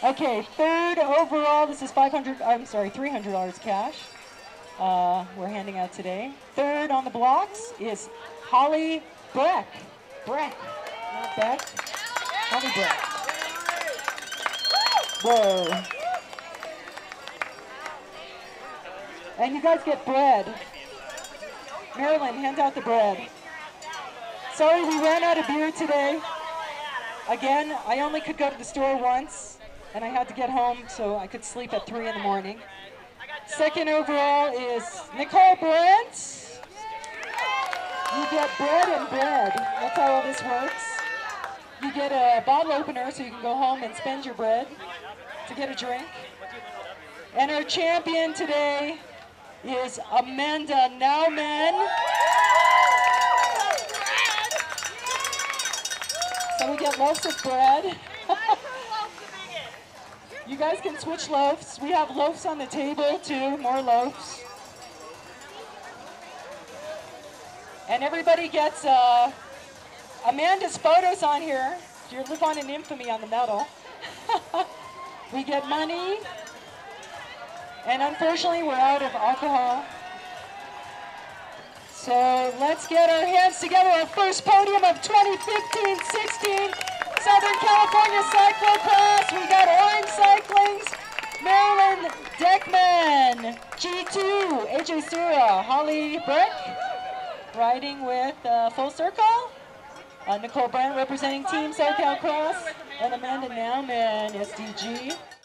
Okay, third overall, this is $300 cash. We're handing out today. Third on the blocks is Holly Breck. Breck, not Beck. Holly Breck. Whoa. And you guys get bread. Marilyn, hand out the bread. Sorry, we ran out of beer today. Again, I only could go to the store once, and I had to get home so I could sleep at 3 in the morning. Second overall is Nicole Brandt. You get bread and bread. That's how all this works. You get a bottle opener so you can go home and spend your bread to get a drink. And our champion today is Amanda Nauman. So we get loaves of bread. You guys can switch loaves. We have loaves on the table too, more loaves. And everybody gets Amanda's photos on here. You live on in infamy on the medal. We get money. And unfortunately, we're out of alcohol. So let's get our hands together. Our first podium of 2015-16 Southern California Cyclocross. We got Orange Cycling's Marilyn Deckman, G2, AJ Sura, Holly Breck, riding with Full Circle, Nicole Brandt representing Team SoCal Cross, and Amanda Nauman, SDG.